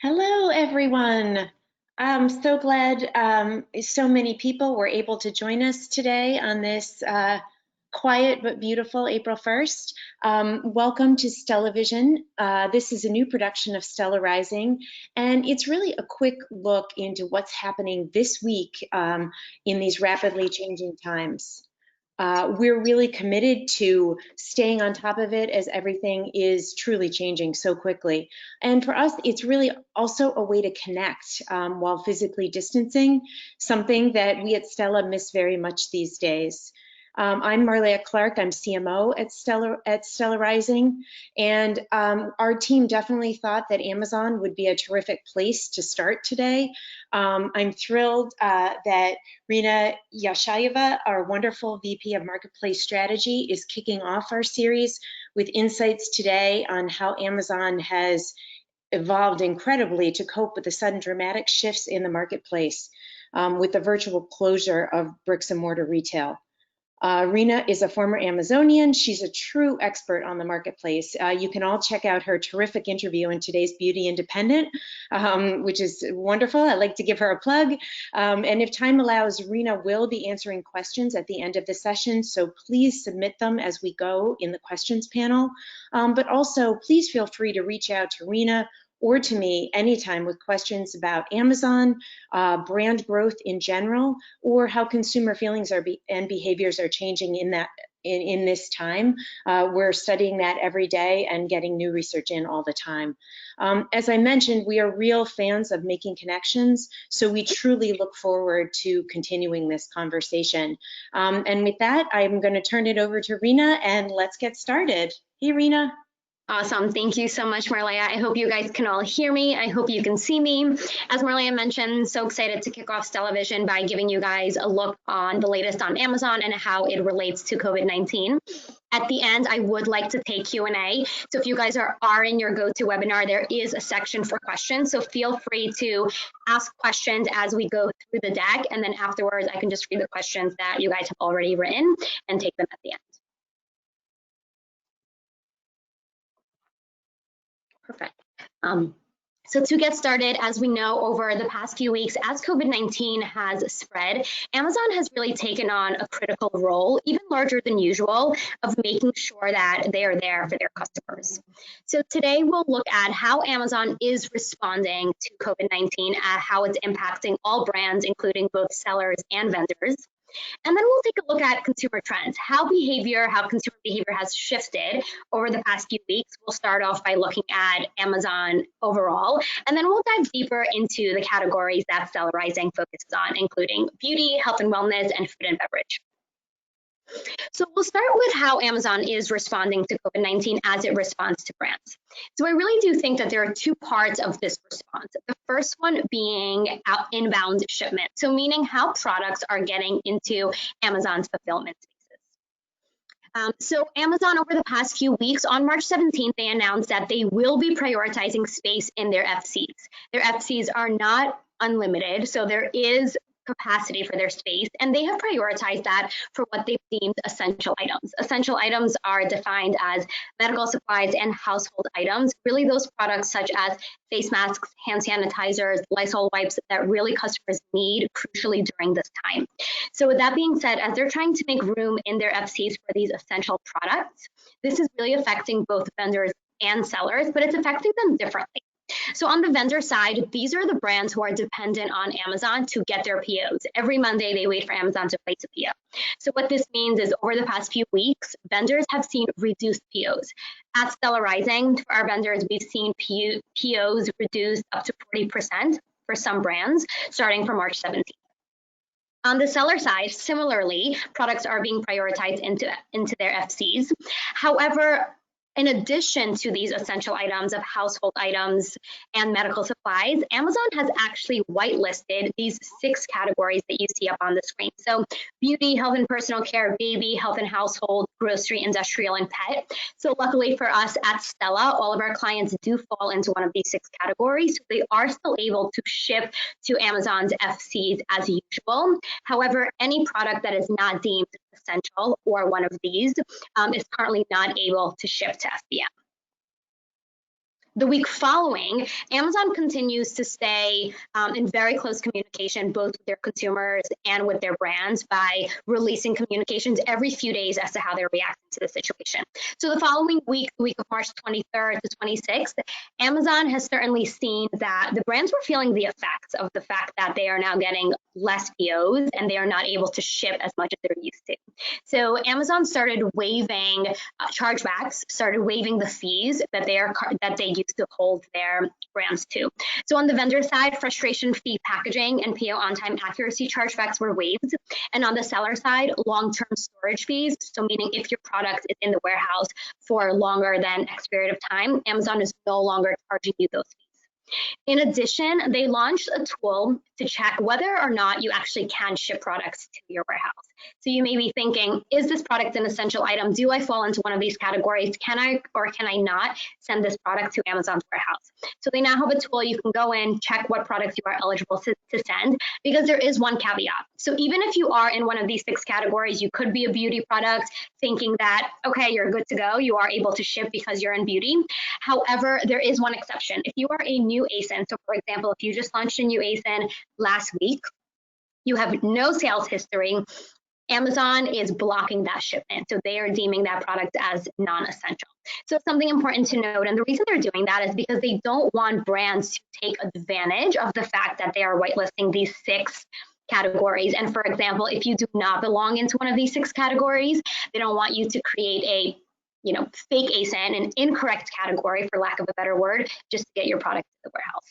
Hello, everyone. I'm so glad so many people were able to join us today on this quiet but beautiful April 1st. Welcome to Stellavision. This is a new production of Stella Rising, and it's really a quick look into what's happening this week in these rapidly changing times. We're really committed to staying on top of it as everything is truly changing so quickly. And for us, it's really also a way to connect while physically distancing, something that we at Stella miss very much these days. I'm Marlea Clark. I'm CMO at Stella Rising, and our team definitely thought that Amazon would be a terrific place to start today. I'm thrilled that Rina Yashayeva, our wonderful VP of Marketplace Strategy, is kicking off our series with insights today on how Amazon has evolved incredibly to cope with the sudden dramatic shifts in the marketplace with the virtual closure of bricks and mortar retail. Rina is a former Amazonian. She's a true expert on the marketplace. You can all check out her terrific interview in today's Beauty Independent, which is wonderful. I'd like to give her a plug. And if time allows, Rina will be answering questions at the end of the session, so please submit them as we go in the questions panel. But also, please feel free to reach out to Rina or to me anytime with questions about Amazon, brand growth in general, or how consumer feelings and behaviors are changing in this time. We're studying that every day and getting new research in all the time. As I mentioned, we are real fans of making connections, so we truly look forward to continuing this conversation. And with that, I'm going to turn it over to Rina, and let's get started. Hey, Rina. Awesome. Thank you so much, Marlea. I hope you guys can all hear me. I hope you can see me. As Marlea mentioned, so excited to kick off Stellavision by giving you guys a look on the latest on Amazon and how it relates to COVID-19. At the end, I would like to take Q&A. So if you guys are in your GoToWebinar, there is a section for questions. So feel free to ask questions as we go through the deck. And then afterwards, I can just read the questions that you guys have already written and take them at the end. Perfect. So to get started, as we know, over the past few weeks, as COVID-19 has spread, Amazon has really taken on a critical role, even larger than usual, of making sure that they are there for their customers. So today we'll look at how Amazon is responding to COVID-19, how it's impacting all brands, including both sellers and vendors. And then we'll take a look at consumer trends, how consumer behavior has shifted over the past few weeks. We'll start off by looking at Amazon overall, and then we'll dive deeper into the categories that Stella Rising focuses on, including beauty, health and wellness, and food and beverage. So we'll start with how Amazon is responding to COVID-19 as it responds to brands. So I really do think that there are two parts of this response. The first one being inbound shipment, so meaning how products are getting into Amazon's fulfillment spaces. So Amazon, over the past few weeks, on March 17th, they announced that they will be prioritizing space in their FCs. Their FCs are not unlimited, so there is capacity for their space, and they have prioritized that for what they've deemed essential items. Essential items are defined as medical supplies and household items, really those products such as face masks, hand sanitizers, Lysol wipes that really customers need crucially during this time. So with that being said, as they're trying to make room in their FCs for these essential products, this is really affecting both vendors and sellers, but it's affecting them differently. So on the vendor side, these are the brands who are dependent on Amazon to get their POs. Every Monday, they wait for Amazon to place a PO. So what this means is over the past few weeks, vendors have seen reduced POs. At Stella Rising, for our vendors, we've seen POs reduced up to 40% for some brands, starting from March 17th. On the seller side, similarly, products are being prioritized into their FCs. However, in addition to these essential items of household items and medical supplies, Amazon has actually whitelisted these 6 categories that you see up on the screen. So beauty, health and personal care, baby, health and household, grocery, industrial, and pet. So luckily for us at Stella, all of our clients do fall into one of these 6 categories. So they are still able to ship to Amazon's FCs as usual. However, any product that is not deemed essential or one of these is currently not able to ship to FBM. The week following, Amazon continues to stay in very close communication, both with their consumers and with their brands, by releasing communications every few days as to how they're reacting to the situation. So the following week, the week of March 23rd to 26th, Amazon has certainly seen that the brands were feeling the effects of the fact that they are now getting less POs and they are not able to ship as much as they're used to. So Amazon started waiving chargebacks, started waiving the fees that they used to hold their brands to. So on the vendor side, frustration fee packaging and PO on-time accuracy chargebacks were waived. And on the seller side, long-term storage fees, so meaning if your product is in the warehouse for longer than X period of time, Amazon is no longer charging you those fees. In addition, they launched a tool to check whether or not you actually can ship products to your warehouse. So you may be thinking, is this product an essential item? Do I fall into one of these categories? Can I or can I not send this product to Amazon's warehouse? So they now have a tool you can go in, check what products you are eligible to send, because there is one caveat. So even if you are in one of these 6 categories, you could be a beauty product thinking that, okay, you're good to go. You are able to ship because you're in beauty. However, there is one exception. If you are a new ASIN, so for example, if you just launched a new ASIN last week, you have no sales history, Amazon is blocking that shipment. So they are deeming that product as non-essential. So it's something important to note. And the reason they're doing that is because they don't want brands to take advantage of the fact that they are whitelisting these 6 categories. And for example, if you do not belong into one of these 6 categories, they don't want you to create a fake ASIN, an incorrect category, for lack of a better word, just to get your product to the warehouse.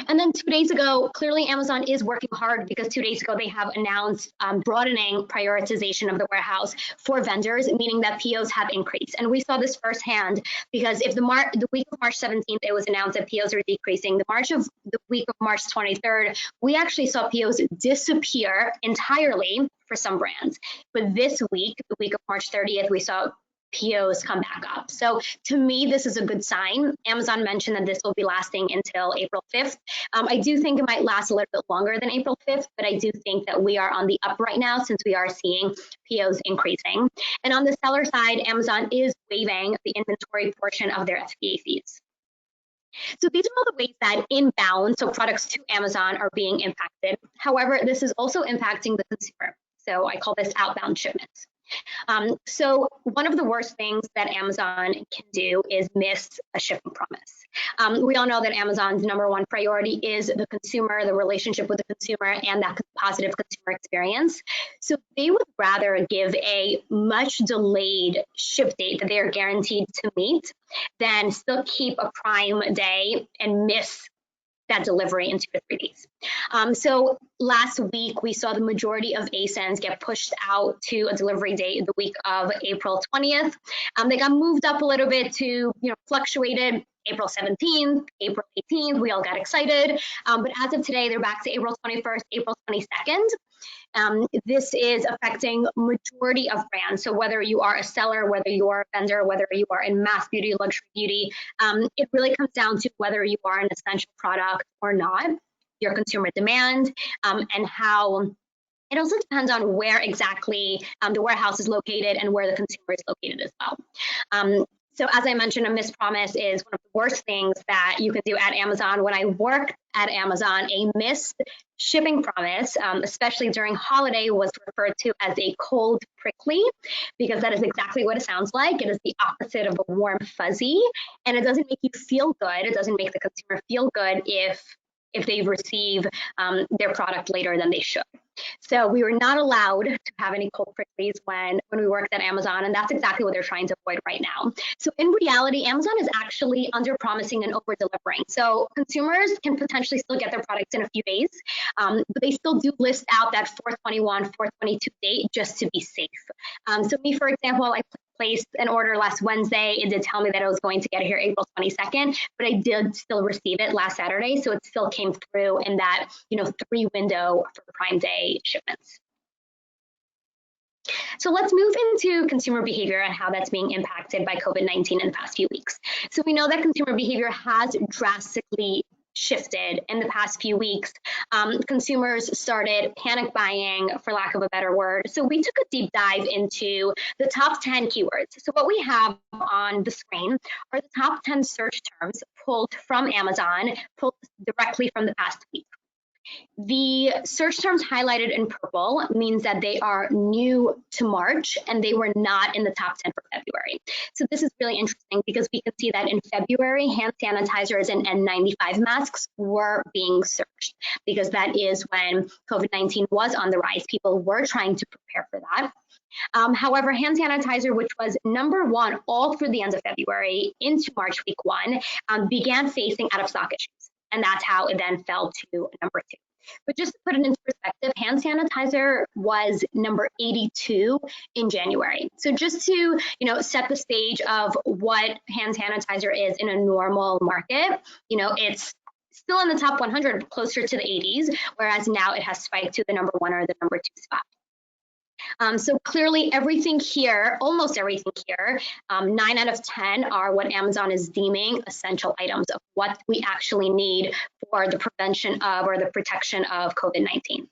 And then 2 days ago, clearly Amazon is working hard, because 2 days ago they have announced broadening prioritization of the warehouse for vendors, meaning that POs have increased. And we saw this firsthand, because if the week of March 17th, it was announced that POs are decreasing. The week of March 23rd, we actually saw POs disappear entirely for some brands. But this week, the week of March 30th, we saw POs come back up. So to me, this is a good sign. Amazon mentioned that this will be lasting until April 5th. I do think it might last a little bit longer than April 5th, but I do think that we are on the up right now, since we are seeing POs increasing. And on the seller side, Amazon is waiving the inventory portion of their FBA fees. So these are all the ways that inbound, so products to Amazon, are being impacted. However, this is also impacting the consumer. So I call this outbound shipments. So one of the worst things that Amazon can do is miss a shipping promise. We all know that Amazon's #1 priority is the consumer, the relationship with the consumer, and that positive consumer experience. So they would rather give a much delayed ship date that they are guaranteed to meet than still keep a prime day and miss that delivery in 2 to 3 days. So last week, we saw the majority of ASINs get pushed out to a delivery date the week of April 20th. They got moved up a little bit to, fluctuated April 17th, April 18th, we all got excited. But as of today, they're back to April 21st, April 22nd. This is affecting majority of brands. So whether you are a seller, whether you are a vendor, whether you are in mass beauty, luxury beauty, it really comes down to whether you are an essential product or not, your consumer demand, and how. It also depends on where exactly the warehouse is located and where the consumer is located as well. So as I mentioned, a missed promise is one of the worst things that you can do at Amazon. When I worked at Amazon, a missed shipping promise, especially during holiday, was referred to as a cold prickly, because that is exactly what it sounds like. It is the opposite of a warm fuzzy, and it doesn't make you feel good. It doesn't make the consumer feel good if they receive their product later than they should. So we were not allowed to have any cold pricklies when we worked at Amazon, and that's exactly what they're trying to avoid right now. So in reality, Amazon is actually under promising and over delivering. So consumers can potentially still get their products in a few days, but they still do list out that 4/21, 4/22 date just to be safe. So me, for example, I placed an order last Wednesday. It did tell me that I was going to get it here April 22nd, but I did still receive it last Saturday. So it still came through in that, 3 window for Prime Day shipments. So let's move into consumer behavior and how that's being impacted by COVID-19 in the past few weeks. So we know that consumer behavior has drastically shifted in the past few weeks. Consumers started panic buying, for lack of a better word. So we took a deep dive into the top 10 keywords. So what we have on the screen are the top 10 search terms pulled from Amazon, pulled directly from the past week. The search terms highlighted in purple means that they are new to March and they were not in the top 10 for February. So this is really interesting because we can see that in February, hand sanitizers and N95 masks were being searched because that is when COVID-19 was on the rise. People were trying to prepare for that. However, hand sanitizer, which was number one all through the end of February into March week one, began facing out of stock issues. And that's how it then fell to number two. But just to put it into perspective, hand sanitizer was number 82 in January. So just to set the stage of what hand sanitizer is in a normal market, it's still in the top 100, closer to the 80s, whereas now it has spiked to the number one or the number two spot. So clearly everything here, almost everything here, 9 out of 10 are what Amazon is deeming essential items of what we actually need for the prevention of or the protection of COVID-19.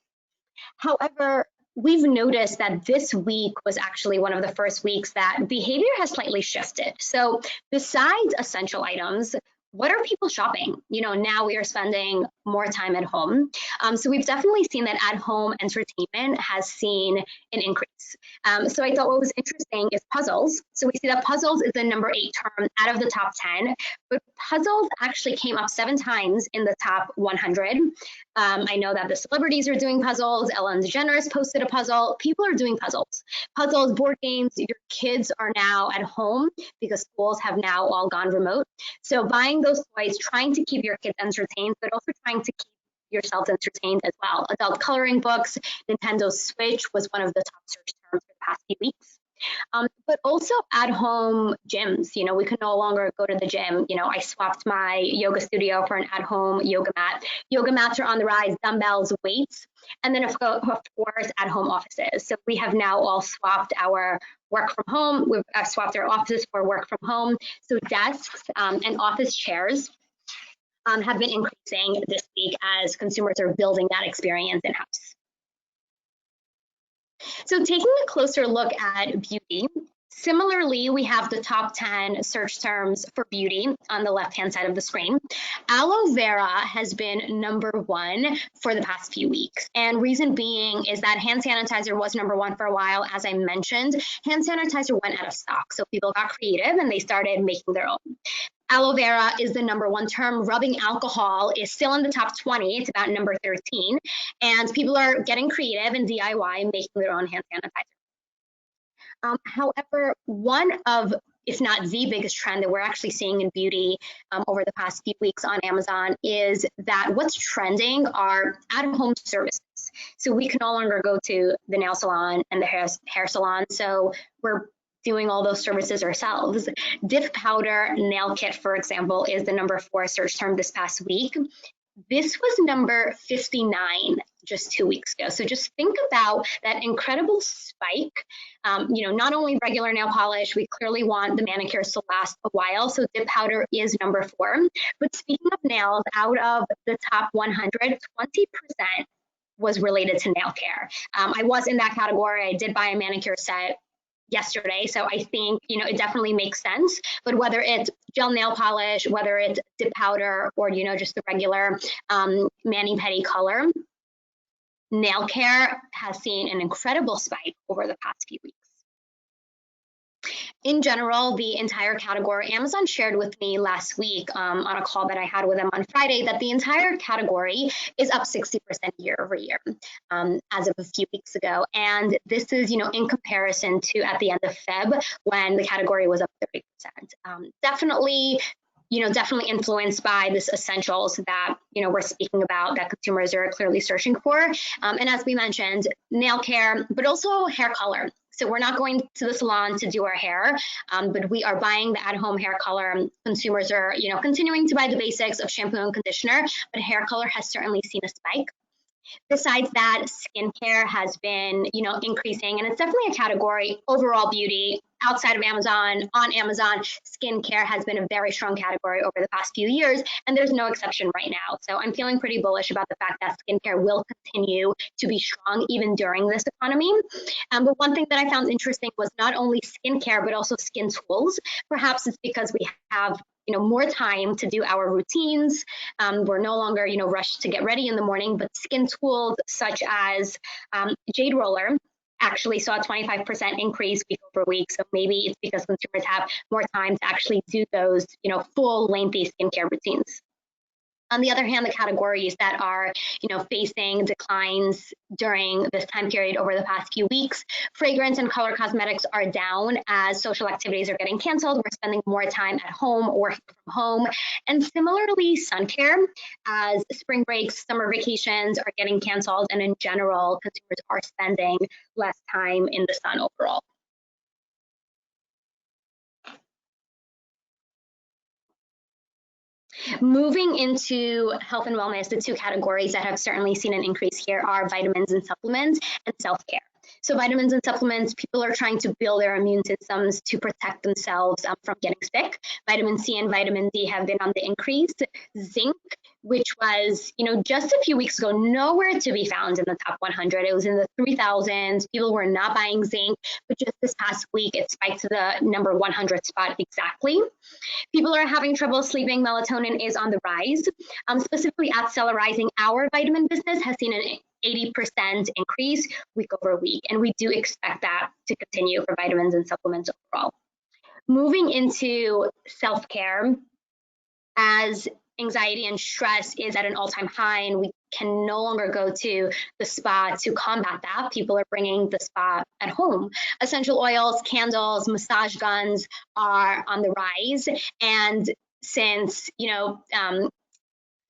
However, we've noticed that this week was actually one of the first weeks that behavior has slightly shifted. So besides essential items, what are people shopping? Now we are spending more time at home. So we've definitely seen that at-home entertainment has seen an increase. So I thought what was interesting is puzzles. So we see that puzzles is the number 8 term out of the top 10, but puzzles actually came up 7 times in the top 100. I know that the celebrities are doing puzzles. Ellen DeGeneres posted a puzzle. People are doing puzzles. Puzzles, board games. Your kids are now at home because schools have now all gone remote. So buying those toys, trying to keep your kids entertained, but also trying to keep yourselves entertained as well. Adult coloring books, Nintendo Switch was one of the top search terms for the past few weeks. But also at-home gyms. We can no longer go to the gym. I swapped my yoga studio for an at-home yoga mat. Yoga mats are on the rise, dumbbells, weights, and then of course at-home offices. So we have now all swapped our work from home. We've swapped our offices for work from home. So desks and office chairs have been increasing this week as consumers are building that experience in-house. So taking a closer look at beauty, similarly, we have the top 10 search terms for beauty on the left-hand side of the screen. Aloe vera has been number 1 for the past few weeks. And reason being is that hand sanitizer was number 1 for a while. As I mentioned, hand sanitizer went out of stock. So people got creative and they started making their own. Aloe vera is the number 1 term. Rubbing alcohol is still in the top 20. It's about number 13. And people are getting creative and DIY, making their own hand sanitizer. However, one of, if not the biggest trend that we're actually seeing in beauty over the past few weeks on Amazon is that what's trending are at-home services. So we can no longer go to the nail salon and the hair salon. So we're doing all those services ourselves. Dip powder nail kit, for example, is the number 4 search term this past week. This was number 59 just 2 weeks ago. So just think about that incredible spike. Not only regular nail polish, we clearly want the manicures to last a while. So dip powder is number 4. But speaking of nails, out of the top 100, 20% was related to nail care. I was in that category. I did buy a manicure set yesterday. So I think, it definitely makes sense. But whether it's gel nail polish, whether it's dip powder or, just the regular mani-pedi color, nail care has seen an incredible spike over the past few weeks. In general, the entire category, Amazon shared with me last week on a call that I had with them on Friday that the entire category is up 60% year over year as of a few weeks ago. And this is, in comparison to at the end of Feb when the category was up 30%. Definitely influenced by this essentials that, we're speaking about that consumers are clearly searching for. And as we mentioned, nail care, but also hair color. So we're not going to the salon to do our hair, but we are buying the at-home hair color. Consumers are, continuing to buy the basics of shampoo and conditioner, but hair color has certainly seen a spike. Besides that, skincare has been, increasing, and it's definitely a category, overall beauty, outside of Amazon, on Amazon, skincare has been a very strong category over the past few years, and there's no exception right now. So I'm feeling pretty bullish about the fact that skincare will continue to be strong even during this economy. But one thing that I found interesting was not only skincare, but also skin tools. Perhaps it's because we have more time to do our routines. We're no longer, rushed to get ready in the morning, but skin tools such as Jade Roller actually saw a 25% increase week over week. So maybe it's because consumers have more time to actually do those, full lengthy skincare routines. On the other hand, the categories that are, facing declines during this time period over the past few weeks, fragrance and color cosmetics are down as social activities are getting canceled. We're spending more time at home or working from home. And similarly, sun care, as spring breaks, summer vacations are getting canceled, and in general, consumers are spending less time in the sun overall. Moving into health and wellness, the two categories that have certainly seen an increase here are vitamins and supplements and self-care. So vitamins and supplements, people are trying to build their immune systems to protect themselves from getting sick. Vitamin C and vitamin D have been on the increase. Zinc, which was, just a few weeks ago, nowhere to be found in the top 100. It was in the 3,000s. People were not buying zinc, but just this past week, it spiked to the number 100 spot exactly. People are having trouble sleeping. Melatonin is on the rise. Specifically at Celerizing, our vitamin business has seen an 80% increase week over week, and we do expect that to continue for vitamins and supplements overall. Moving into self-care, as anxiety and stress is at an all-time high and we can no longer go to the spa to combat that, people are bringing the spa at home. Essential oils, candles, massage guns are on the rise. And since,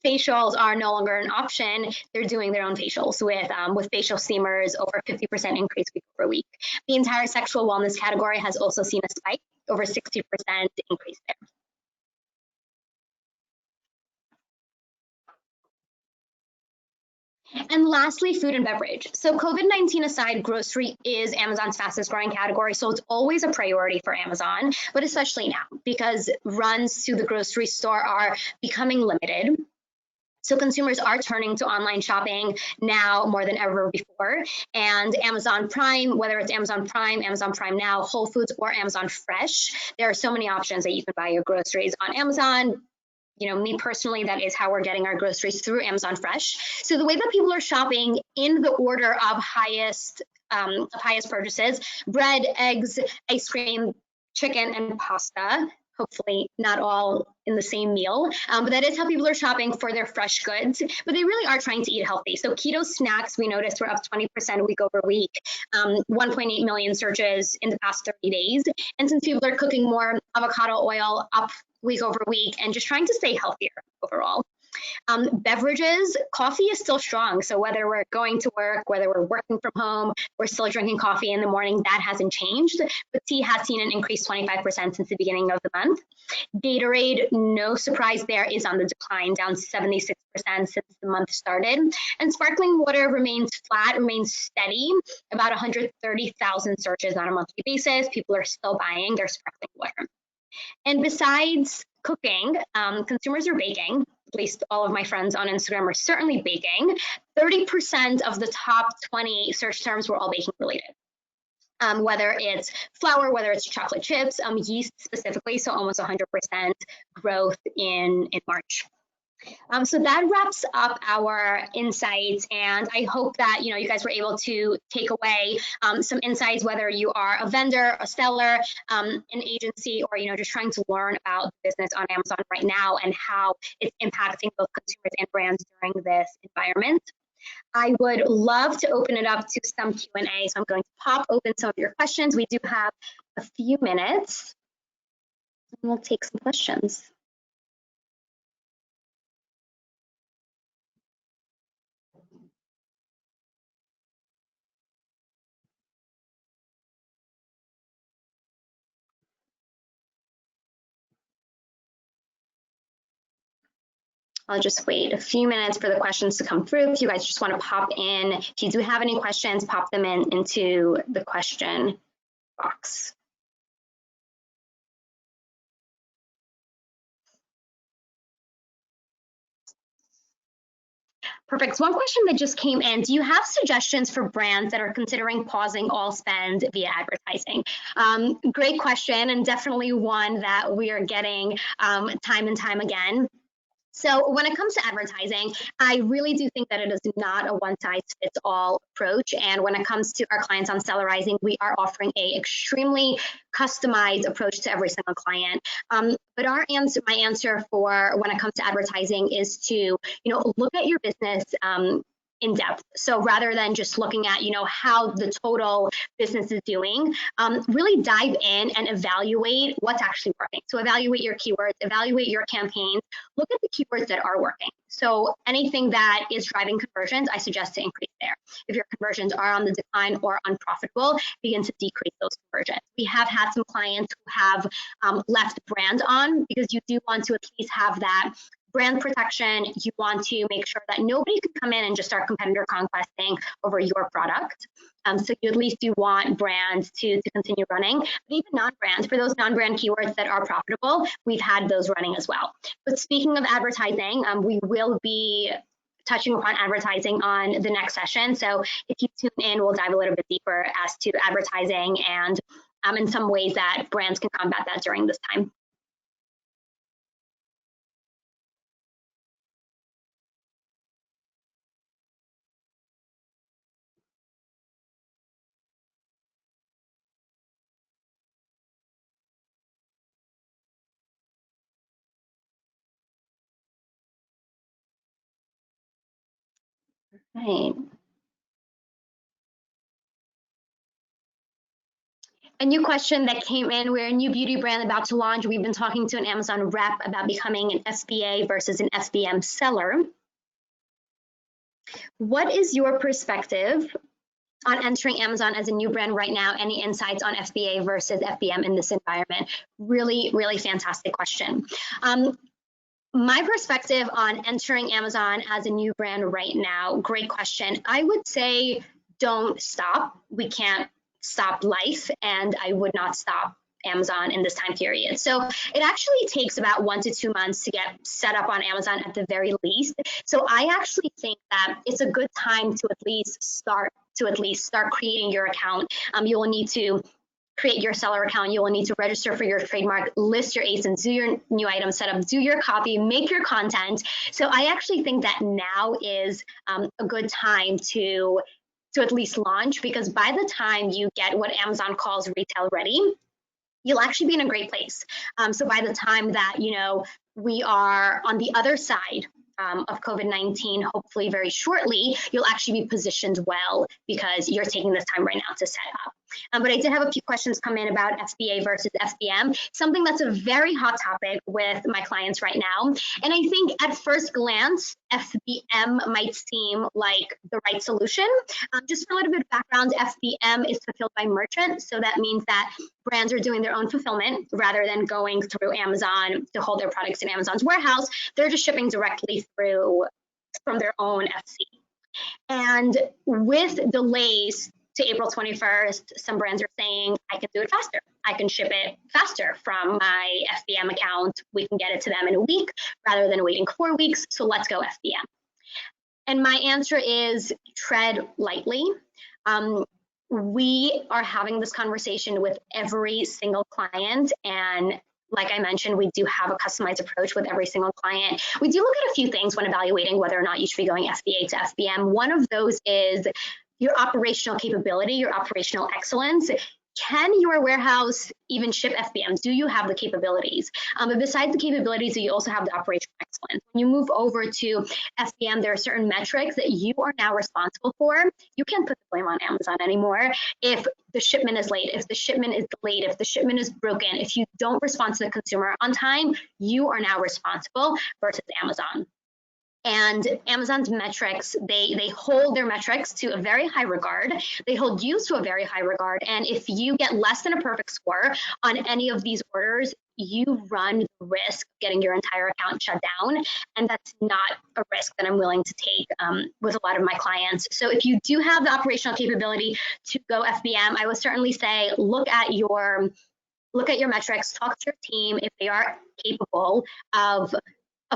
facials are no longer an option, they're doing their own facials with facial steamers, over 50% increase week over week. The entire sexual wellness category has also seen a spike, over 60% increase there. And lastly, food and beverage. So COVID-19 aside, grocery is Amazon's fastest growing category. So it's always a priority for Amazon, but especially now because runs to the grocery store are becoming limited. So consumers are turning to online shopping now more than ever before. And Amazon Prime, whether it's Amazon Prime Now, Whole Foods, or Amazon Fresh, there are so many options that you can buy your groceries on Amazon. Me personally, that is how we're getting our groceries, through Amazon Fresh. So the way that people are shopping in the order of highest purchases: bread, eggs, ice cream, chicken, and pasta. Hopefully not all in the same meal, but that is how people are shopping for their fresh goods. But they really are trying to eat healthy. So keto snacks, we noticed, were up 20% week over week, 1.8 million searches in the past 30 days. And since people are cooking more, avocado oil up week over week, and just trying to stay healthier overall. Beverages, coffee is still strong. So whether we're going to work, whether we're working from home, we're still drinking coffee in the morning, that hasn't changed. But tea has seen an increase 25% since the beginning of the month. Gatorade, no surprise there, is on the decline, down 76% since the month started. And sparkling water remains flat, remains steady, about 130,000 searches on a monthly basis. People are still buying their sparkling water. And besides cooking, consumers are baking. At least all of my friends on Instagram are certainly baking. 30% of the top 20 search terms were all baking related. Whether it's flour, whether it's chocolate chips, yeast specifically, so almost 100% growth in March. So that wraps up our insights, and I hope that you guys were able to take away some insights, whether you are a vendor, a seller, an agency, or just trying to learn about business on Amazon right now and how it's impacting both consumers and brands during this environment. I would love to open it up to some Q&A, so I'm going to pop open some of your questions. We do have a few minutes, and we'll take some questions. I'll just wait a few minutes for the questions to come through. If you guys just want to pop in, if you do have any questions, pop them into the question box. Perfect. So one question that just came in, do you have suggestions for brands that are considering pausing all spend via advertising? Great question, and definitely one that we are getting time and time again. So when it comes to advertising, I really do think that it is not a one-size-fits-all approach. And when it comes to our clients on Sellerizing, we are offering a extremely customized approach to every single client. But my answer for when it comes to advertising is to, look at your business in depth. So rather than just looking at, how the total business is doing, really dive in and evaluate what's actually working. So evaluate your keywords, evaluate your campaigns, look at the keywords that are working. So anything that is driving conversions, I suggest to increase there. If your conversions are on the decline or unprofitable, begin to decrease those conversions. We have had some clients who have left brand on because you do want to at least have that brand protection. You want to make sure that nobody can come in and just start competitor conquesting over your product. So you at least do want brands to continue running, but even non-brands, for those non-brand keywords that are profitable, we've had those running as well. But speaking of advertising, we will be touching upon advertising on the next session. So if you tune in, we'll dive a little bit deeper as to advertising and in some ways that brands can combat that during this time. Right. A new question that came in, we're a new beauty brand about to launch. We've been talking to an Amazon rep about becoming an FBA versus an FBM seller. What is your perspective on entering Amazon as a new brand right now? Any insights on FBA versus FBM in this environment? Really, really fantastic question. My perspective on entering Amazon as a new brand right now, great question. I would say don't stop. We can't stop life, and I would not stop Amazon in this time period. So it actually takes about 1 to 2 months to get set up on Amazon at the very least. So I actually think that it's a good time to at least start creating your account. You will need to create your seller account. You will need to register for your trademark, list your ASINs, do your new item setup, do your copy, make your content. So I actually think that now is a good time to at least launch, because by the time you get what Amazon calls retail ready, you'll actually be in a great place. So by the time that, we are on the other side of COVID-19, hopefully very shortly, you'll actually be positioned well because you're taking this time right now to set up. But I did have a few questions come in about FBA versus FBM, something that's a very hot topic with my clients right now. And I think at first glance, FBM might seem like the right solution. Just for a little bit of background, FBM is fulfilled by merchants. So that means that brands are doing their own fulfillment rather than going through Amazon to hold their products in Amazon's warehouse. They're just shipping directly through from their own FC. And with delays to April 21st, some brands are saying, I can do it faster. I can ship it faster from my FBM account. We can get it to them in a week rather than waiting 4 weeks. So let's go FBM. And my answer is tread lightly. We are having this conversation with every single client, and like I mentioned, we do have a customized approach with every single client. We do look at a few things when evaluating whether or not you should be going FBA to FBM. One of those is your operational capability, your operational excellence. Can your warehouse even ship FBM? Do you have the capabilities? But besides the capabilities, do you also have the operational excellence? When you move over to FBM, there are certain metrics that you are now responsible for. You can't put the blame on Amazon anymore. If the shipment is late, if the shipment is delayed, if the shipment is broken, if you don't respond to the consumer on time, you are now responsible versus Amazon. And Amazon's metrics, they hold their metrics to a very high regard. They hold you to a very high regard. And if you get less than a perfect score on any of these orders, you run the risk of getting your entire account shut down. And that's not a risk that I'm willing to take with a lot of my clients. So if you do have the operational capability to go FBM, I would certainly say look at your metrics, talk to your team if they are capable of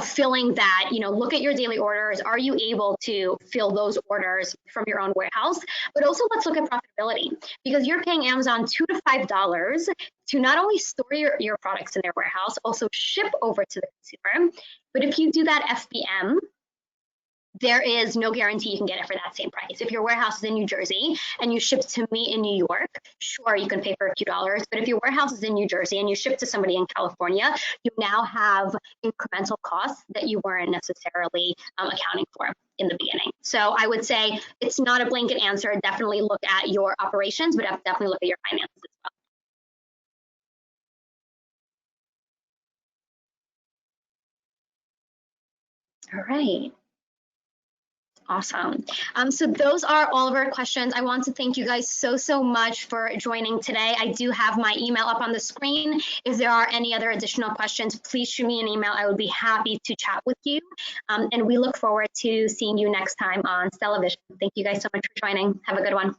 filling that, look at your daily orders. Are you able to fill those orders from your own warehouse? But also let's look at profitability, because you're paying Amazon $2 to $5 to not only store your products in their warehouse, also ship over to the consumer. But if you do that FBM, there is no guarantee you can get it for that same price. If your warehouse is in New Jersey and you ship to me in New York, sure, you can pay for a few dollars. But if your warehouse is in New Jersey and you ship to somebody in California, you now have incremental costs that you weren't necessarily accounting for in the beginning. So I would say it's not a blanket answer. Definitely look at your operations, but definitely look at your finances as well. All right. Awesome. So those are all of our questions. I want to thank you guys so much for joining today. I do have my email up on the screen. If there are any other additional questions, please shoot me an email. I would be happy to chat with you. And we look forward to seeing you next time on Stella Vision. Thank you guys so much for joining. Have a good one.